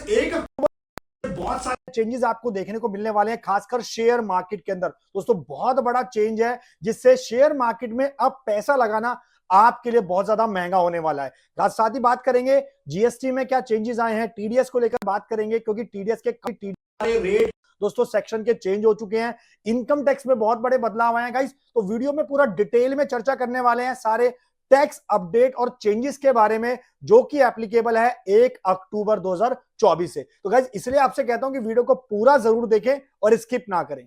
एक बहुत सारे चेंजेस आपको देखने को मिलने वाले हैं, खासकर शेयर मार्केट के अंदर। दोस्तों बहुत बड़ा चेंज है जिससे शेयर मार्केट में अब पैसा लगाना आपके लिए बहुत ज्यादा महंगा होने वाला है। साथ ही बात करेंगे जीएसटी में क्या चेंजेस आए हैं, टीडीएस को लेकर बात करेंगे क्योंकि टीडीएस के रेट दोस्तों सेक्शन के चेंज हो चुके हैं। इनकम टैक्स में बहुत बड़े बदलाव आए हैं गाइस, तो वीडियो में पूरा डिटेल में चर्चा करने वाले हैं सारे टैक्स अपडेट और चेंजेस के बारे में जो कि एप्लीकेबल है 1 अक्टूबर 2024 से। तो गाइस इसलिए आपसे कहता हूं कि वीडियो को पूरा जरूर देखें और स्किप ना करें।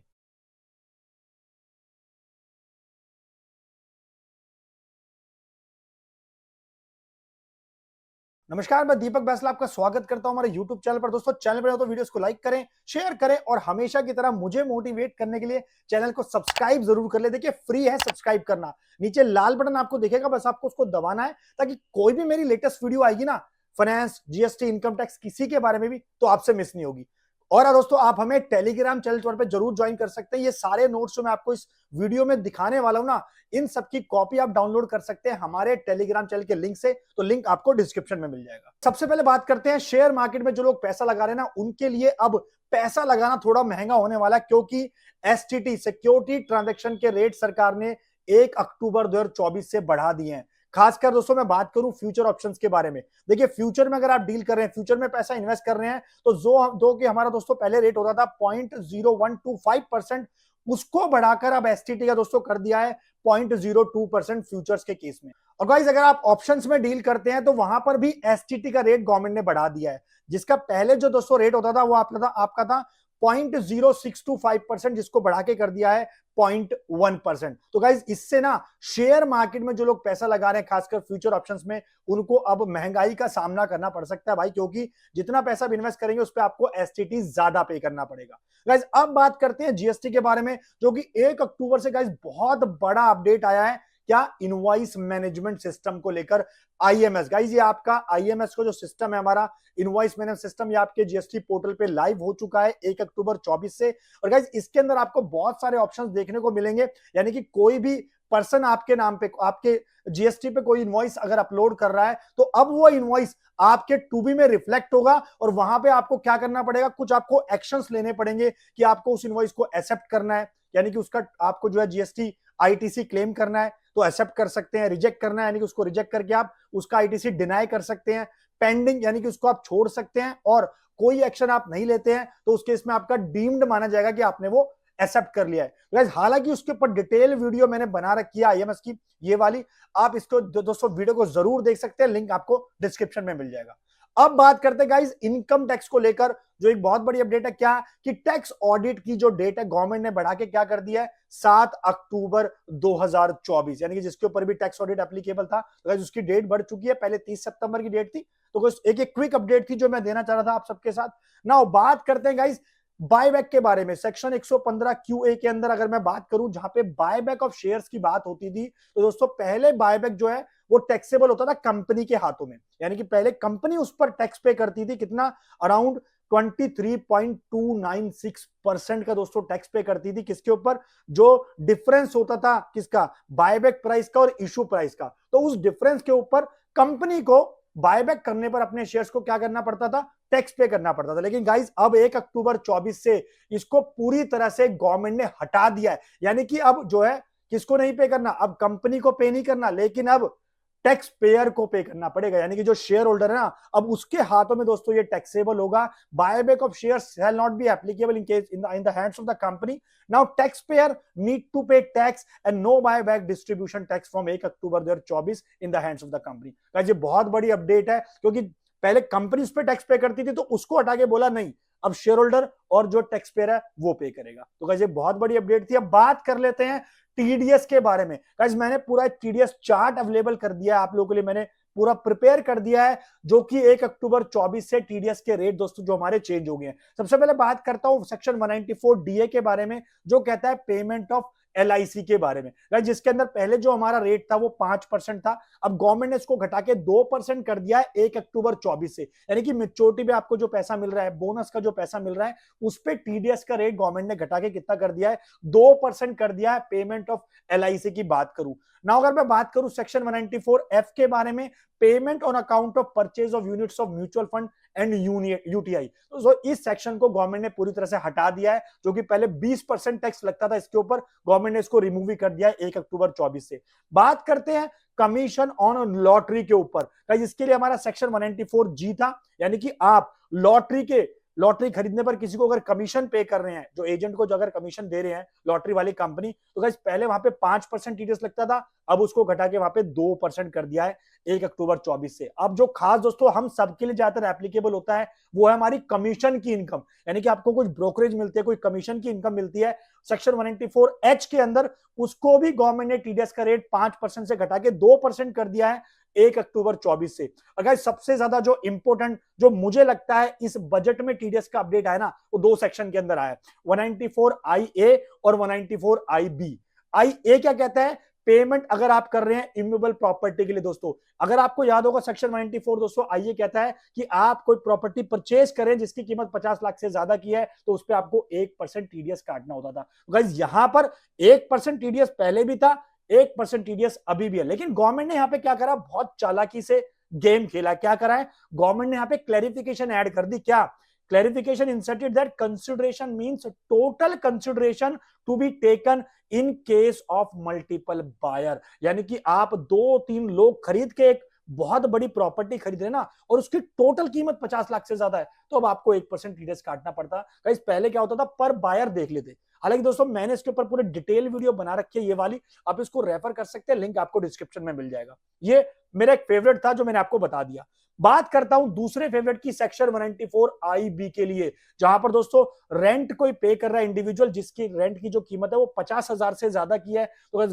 नमस्कार, मैं दीपक बैसला आपका स्वागत करता हूं हमारे YouTube चैनल पर। दोस्तों चैनल पर हो तो वीडियोस को लाइक करें, शेयर करें और हमेशा की तरह मुझे मोटिवेट करने के लिए चैनल को सब्सक्राइब जरूर कर ले। देखिए फ्री है सब्सक्राइब करना, नीचे लाल बटन आपको दिखेगा, बस आपको उसको दबाना है ताकि कोई भी मेरी लेटेस्ट वीडियो आएगी ना, फाइनेंस, जीएसटी, इनकम टैक्स, किसी के बारे में भी, तो आपसे मिस नहीं होगी। और दोस्तों आप हमें टेलीग्राम चैनल पर जरूर ज्वाइन कर सकते हैं। ये सारे नोट्स जो मैं आपको इस वीडियो में दिखाने वाला हूं ना, इन सब की कॉपी आप डाउनलोड कर सकते हैं हमारे टेलीग्राम चैनल के लिंक से, तो लिंक आपको डिस्क्रिप्शन में मिल जाएगा। सबसे पहले बात करते हैं शेयर मार्केट में जो लोग पैसा लगा रहे हैं ना, उनके लिए अब पैसा लगाना थोड़ा महंगा होने वाला है क्योंकि एसटीटी सिक्योरिटी ट्रांजैक्शन के रेट सरकार ने 1 अक्टूबर 2024 से बढ़ा दिए हैं। खासकर दोस्तों मैं बात करूं फ्यूचर ऑप्शंस के बारे में। देखिए फ्यूचर में अगर आप डील कर रहे हैं, फ्यूचर में पैसा इन्वेस्ट कर रहे हैं, तो जो कि हमारा दोस्तों पहले रेट होता था 0.0125%, उसको बढ़ाकर अब एसटीटी का दोस्तों कर दिया है 0.02% फ्यूचर्स के केस में। और गाइस अगर आप ऑप्शंस में डील करते हैं तो वहां पर भी एसटीटी का रेट गवर्नमेंट ने बढ़ा दिया है, जिसका पहले जो दोस्तों रेट होता था वो आपका था 0.0625%, जिसको बढ़ा के कर दिया है 0.1%। तो गाइज इससे ना शेयर मार्केट में जो लोग पैसा लगा रहे हैं खासकर फ्यूचर ऑप्शंस में, उनको अब महंगाई का सामना करना पड़ सकता है भाई, क्योंकि जितना पैसा इन्वेस्ट करेंगे उस पर आपको एसटीटी ज्यादा पे करना पड़ेगा। गाइज अब बात करते हैं जीएसटी के बारे में, जो कि 1 अक्टूबर से गाइज बहुत बड़ा अपडेट आया है। क्या? इनवॉइस मैनेजमेंट सिस्टम को लेकर आईएमएस। गाइज ये आपका आईएमएस का जो सिस्टम है, हमारा इनवॉइस मैनेजमेंट सिस्टम, ये आपके जीएसटी पोर्टल पे लाइव हो चुका है 1 अक्टूबर 24 से। और गाइज इसके अंदर आपको बहुत सारे ऑप्शंस देखने को मिलेंगे, यानी कि कोई भी पर्सन आपके नाम पे, आपके जीएसटी पे कोई इनवॉइस अगर अपलोड कर रहा है, तो अब वो इनवॉइस आपके टूबी में रिफ्लेक्ट होगा और वहां पे आपको क्या करना पड़ेगा, कुछ आपको एक्शंस लेने पड़ेंगे कि आपको उस इनवॉइस को एक्सेप्ट करना है, यानी कि उसका आपको जो है जीएसटी आईटीसी क्लेम करना है तो एक्सेप्ट कर सकते हैं, रिजेक्ट करना है यानी कि उसको रिजेक्ट करके आप उसका आईटीसी डिनाई कर सकते हैं, पेंडिंग यानी कि उसको आप छोड़ सकते हैं, और कोई एक्शन आप नहीं लेते हैं तो उस केस में आपका डीम्ड माना जाएगा कि आपने वो एक्सेप्ट कर लिया है। गाइस हालांकि उसके ऊपर डिटेल वीडियो मैंने बना रखी है आईएमएस की, ये वाली, आप इसको दोस्तों वीडियो को जरूर देख सकते हैं, लिंक आपको डिस्क्रिप्शन में मिल जाएगा। अब बात करते हैं गाइस इनकम टैक्स को लेकर, जो एक बहुत बड़ी अपडेट है। क्या कि टैक्स ऑडिट की जो डेट है गवर्नमेंट ने बढ़ा के क्या कर दिया है, 7 अक्टूबर 2024, यानी कि जिसके ऊपर भी टैक्स ऑडिट एप्लीकेबल था, तो गाइस उसकी डेट बढ़ चुकी है। पहले 30 सितंबर की डेट थी, तो एक क्विक अपडेट थी जो मैं देना चाह रहा था आप सबके साथ। नाउ बात करते हैं गाइस बायबैक के बारे में। सेक्शन 115 QA के अंदर अगर मैं बात करूं, जहां पे बायबैक ऑफ शेयर्स की बात होती थी, तो दोस्तों पहले बायबैक जो है वो टैक्सेबल होता था कंपनी के हाथों में, यानी कि पहले कंपनी उस पर टैक्स पे करती थी। कितना? अराउंड 23.296% का दोस्तों टैक्स पे करती थी। किसके ऊपर? जो डिफरेंस होता था किसका, बायबैक प्राइस का और इशू प्राइस का, तो उस डिफरेंस के ऊपर कंपनी को बायबैक करने पर अपने शेयर्स को क्या करना पड़ता था, टैक्स पे करना पड़ता था। लेकिन गाइस अब 1 अक्टूबर 24 से इसको पूरी तरह से गवर्नमेंट ने हटा दिया है, यानी कि अब जो है किसको नहीं पे करना, अब कंपनी को पे नहीं करना, लेकिन अब टैक्स पेयर को पे करना पड़ेगा, यानी कि जो शेयर होल्डर है ना, अब उसके हाथों में दोस्तों ये टैक्सेबल होगा। Buyback of shares shall not be applicable in case in the hands of the company. Now taxpayer need to pay tax and no buyback distribution tax from 1 October 2024 in the hands of the company. ये बहुत बड़ी update है, क्योंकि पहले company उस पर tax पे करती थी, तो उसको हटा के बोला नहीं, अब शेयर होल्डर और जो टैक्स पेयर है वो पे करेगा। तो गाइस ये बहुत बड़ी अपडेट थी। अब बात कर लेते हैं टीडीएस के बारे में। गाइस मैंने पूरा टीडीएस चार्ट अवेलेबल कर दिया है आप लोगों के लिए, मैंने पूरा प्रिपेयर कर दिया है, जो कि 1 अक्टूबर 24 से टीडीएस के रेट दोस्तों जो हमारे चेंज हो गए हैं। सबसे पहले बात करता हूं सेक्शन 194 डीए के बारे में, जो कहता है पेमेंट ऑफ एलआईसी के बारे में। जिसके अंदर पहले जो हमारा रेट था वो 5% था, अब गवर्नमेंट ने इसको घटा के 2% कर दिया है 1 अक्टूबर 24 से, यानी कि मेच्योरिटी पे आपको जो पैसा मिल रहा है, बोनस का जो पैसा मिल रहा है, उस पे टीडीएस का रेट गवर्नमेंट ने घटा के कितना कर दिया है, 2% कर दिया है पेमेंट ऑफ एलआईसी की बात करूं। नाउ अगर मैं बात करूं सेक्शन 194F के बारे में, payment on account of purchase of units of mutual fund and UTI. तो इस सेक्शन को गवर्नमेंट ने पूरी तरह से हटा दिया है, जो कि पहले 20% टैक्स लगता था इसके ऊपर, गवर्नमेंट ने इसको रिमूव ही कर दिया है 1 अक्टूबर 24 से। बात करते हैं कमीशन ऑन लॉटरी के ऊपर। इसके लिए हमारा सेक्शन 194G था, यानी कि आप लॉटरी खरीदने पर किसी को अगर कमीशन पे कर रहे हैं, जो एजेंट को जो अगर कमीशन दे रहे हैं लॉटरी वाली कंपनी, तो गाइस पहले वहां पे 5% टीडीएस लगता था, अब उसको घटा के वहां पे 2% कर दिया है 1 अक्टूबर 24 से। अब जो खास दोस्तों हम सबके लिए ज्यादातर एप्लीकेबल होता है वो है हमारी कमीशन की इनकम, यानी कि आपको कुछ ब्रोकरेज मिलती है, कोई कमीशन की इनकम मिलती है सेक्शन 194H के अंदर, उसको भी गवर्नमेंट ने टीडीएस का रेट 5% से घटा के 2% कर दिया है 1 अक्टूबर 24 से। अगर सबसे ज्यादा जो इंपॉर्टेंट जो मुझे लगता है इस बजट में टीडीएस का अपडेट आया ना, वो 2 सेक्शन के अंदर आया है, 194IA और 194IB। IA क्या कहता है, पेमेंट अगर आप कर रहे हैं इमूवेबल प्रॉपर्टी के लिए। दोस्तों अगर आपको याद होगा सेक्शन 194 दोस्तों आइए कहता है कि आप कोई प्रॉपर्टी परचेज करें जिसकी कीमत 50 लाख से ज्यादा की है, तो उस पर आपको 1% टीडीएस काटना होता था। गाइस यहां पर 1% टीडीएस पहले भी था, 1% टीडीएस अभी भी है, लेकिन गवर्नमेंट ने यहां पे क्या करा, बहुत चालाकी से गेम खेला। क्या करा है गवर्नमेंट ने यहां पे क्लैरिफिकेशन ऐड कर दी। क्या clarification inserted that consideration means total consideration to be taken in case of multiple buyer, यानी कि आप 2-3 लोग खरीद के एक बहुत बड़ी प्रॉपर्टी खरीद रहे ना, और उसकी टोटल कीमत 50 लाख से ज्यादा है, तो अब आपको 1% टीडीएस काटना पड़ता। गाइस पहले क्या होता था, पर बायर देख लेते। हालांकि दोस्तों मैंने इसके ऊपर पूरे डिटेल वीडियो बना रखी है, ये वाली आप इसको रेफर कर सकते हैं, लिंक आपको डिस्क्रिप्शन में मिल जाएगा। ये मेरा एक फेवरेट था जो मैंने आपको बता दिया। बात करता हूं दूसरे फेवरेट की, सेक्शन 194IB के लिए, जहां पर दोस्तों रेंट कोई पे कर रहा है इंडिविजुअल, जिसकी रेंट की जो कीमत है वो 50,000 से ज्यादा की है, तो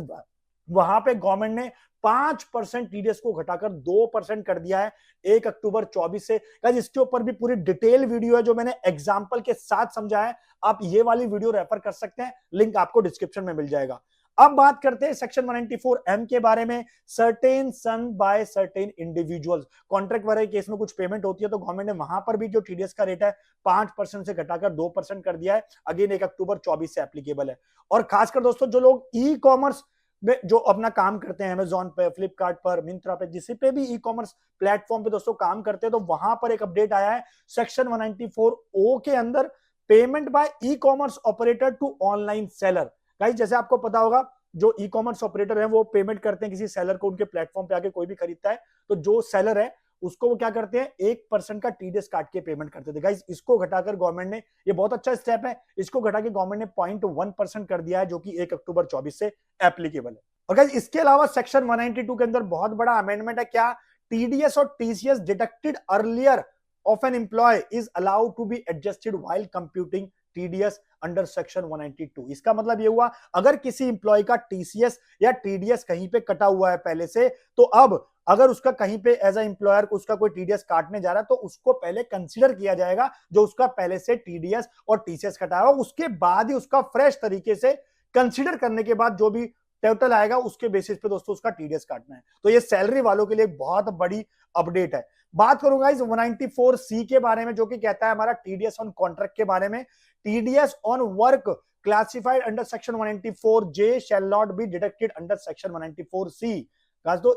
वहां पे गवर्नमेंट ने 5% टीडीएस को घटाकर 2% कर दिया है 1 अक्टूबर 24 से। गाइस इसके ऊपर भी पूरी डिटेल वीडियो है जो मैंने एग्जांपल के साथ समझा है, आप ये वाली वीडियो रेफर कर सकते हैं, लिंक आपको डिस्क्रिप्शन में मिल जाएगा। अब बात करते हैं सेक्शन 194M के बारे में, certain sun by certain individuals. Contract वाले केस में कुछ पेमेंट होती है, तो गवर्नमेंट ने वहां पर भी जो टीडीएस का रेट है 5% से घटाकर 2% कर दिया है, अगेन 1 अक्टूबर 24 से एप्लीकेबल है। और खासकर दोस्तों जो लोग ई कॉमर्स में जो अपना काम करते हैं, अमेजॉन पे, फ्लिपकार्ट पर, मिंत्रा पे, जिस पे भी ई कॉमर्स प्लेटफॉर्म पे दोस्तों काम करते हैं, तो वहां पर एक अपडेट आया है सेक्शन 194O के अंदर, payment by e commerce operator to online seller. Guys जैसे आपको पता होगा जो ई कॉमर्स ऑपरेटर है वो पेमेंट करते हैं किसी सेलर को, उनके प्लेटफॉर्म पे आके कोई भी खरीदता है, तो जो सेलर है उसको वो क्या करते हैं, 1% का टीडीएस काट के पेमेंट करते थे। गाइस इसको घटाकर गवर्नमेंट ने, ये बहुत अच्छा स्टेप है, इसको घटा के गवर्नमेंट ने 0.1% कर दिया है, जो कि 1 अक्टूबर 24 से एप्लीकेबल है। और गाइस इसके अलावा सेक्शन 192 के अंदर बहुत बड़ा अमेंडमेंट है। क्या, टीडीएस और TCS deducted earlier of an employee is allowed to be adjusted while computing TDS under section 192। इसका मतलब ये हुआ, अगर किसी इंप्लॉय का टीसीएस या टीडीएस कहीं पे कटा हुआ है पहले से, तो अब अगर उसका कहीं पे एज अ एम्प्लॉयर उसका कोई टीडीएस काटने जा रहा है, तो उसको पहले कंसीडर किया जाएगा जो उसका पहले से टीडीएस और टीसीएस कटा हुआ, उसके बाद ही उसका फ्रेश तरीके से कंसीडर करने के बाद जो भी टोटल आएगा उसके बेसिस पे दोस्तों उसका टीडीएस काटना है। तो ये सैलरी वालों के लिए बहुत बड़ी अपडेट है। बात करूंगा इस 194C के बारे में, जो कि कहता है हमारा टीडीएस ऑन कॉन्ट्रैक्ट के बारे में, TDS on work classified under section 194J shell not be deducted under section 194C।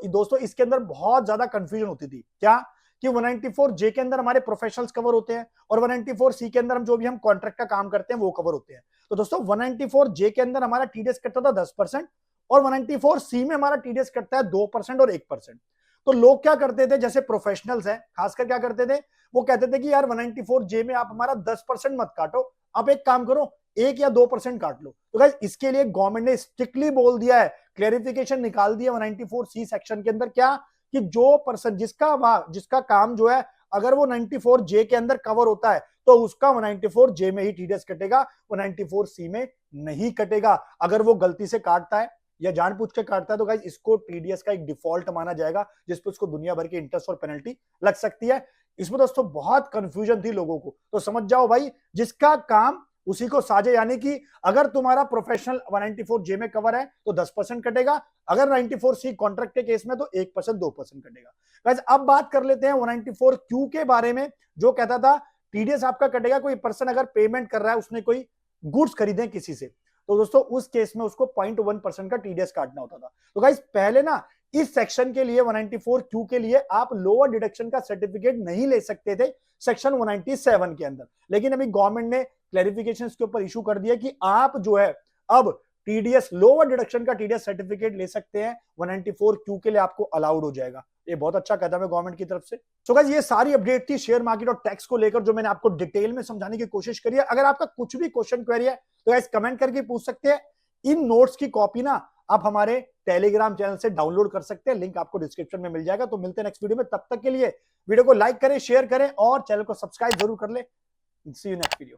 दोस्तों इसके अंदर बहुत ज्यादा कंफ्यूजन होती थी। क्या कि 194J के अंदर हमारे प्रोफेशनल्स कवर होते हैं, और 194C के अंदर हम जो भी हम कॉन्ट्रैक्ट का काम करते हैं वो कवर होते हैं। तो दोस्तों 194J के अंदर हमारा टीडीएस कटता था 10%, और 194C में हमारा टीडीएस कटता है 2% और 1%। तो लोग क्या करते थे, जैसे प्रोफेशनल्स हैं खासकर, क्या करते थे, वो कहते थे कि यार 194J में आप हमारा 10% मत काटो, आप एक काम करो 1 या 2% काट लो। तो गाइस इसके लिए गवर्नमेंट ने स्ट्रिक्टली बोल दिया है, क्लैरिफिकेशन निकाल दिया 194C सेक्शन के अंदर, क्या कि जो पर्सन जिसका काम जो है अगर वो 94J के अंदर कवर होता है, तो उसका 194J में ही टीडीएस कटेगा, 194C में नहीं कटेगा। अगर वो गलती से काटता है या जानबूझ के काटता है, तो गाइस इसको टीडीएस का एक डिफॉल्ट माना जाएगा, जिसपे उसको दुनिया भर की इंटरेस्ट और पेनल्टी लग सकती है। इसमें दोस्तों बहुत कंफ्यूजन थी लोगों को, तो समझ जाओ भाई, जिसका काम उसी को साझे, यानी कि अगर तुम्हारा प्रोफेशनल 194J में कवर है तो 10% कटेगा, अगर 94C कॉन्ट्रैक्ट के केस में तो 1% 2% कटेगा। गाइस अब बात कर लेते हैं 194Q के बारे में, जो कहता था टीडीएस आपका कटेगा कोई पर्सन अगर पेमेंट कर रहा है, उसने कोई गुड्स खरीदे किसी से, तो दोस्तों उस केस में उसको 0.1% का टीडीएस काटना होता था। तो गाइस पहले ना इस सेक्शन के लिए 194Q के लिए आप लोअर डिडक्शन का सर्टिफिकेट नहीं ले सकते थे सेक्शन 197 के अंदर, लेकिन अभी गवर्नमेंट ने क्लैरिफिकेशन इसके ऊपर इशू कर दिया कि आप जो है अब टीडीएस लोअर डिडक्शन का टीडीएस सर्टिफिकेट ले सकते हैं, 194Q के लिए आपको अलाउड हो जाएगा। ये बहुत अच्छा कदम है गवर्नमेंट की तरफ से। सो गाइस ये सारी अपडेट थी शेयर मार्केट और टैक्स को लेकर जो मैंने आपको डिटेल में समझाने की कोशिश करी है। अगर आपका कुछ भी क्वेश्चन क्वेरी है तो गाइस कमेंट करके पूछ सकते हैं। इन नोट्स की कॉपी ना आप हमारे टेलीग्राम चैनल से डाउनलोड कर सकते हैं, लिंक आपको डिस्क्रिप्शन में मिल जाएगा। तो मिलते हैं नेक्स्ट वीडियो में, तब तक के लिए वीडियो को लाइक करें, शेयर करें और चैनल को सब्सक्राइब जरूर कर ले। सी यू नेक्स्ट वीडियो।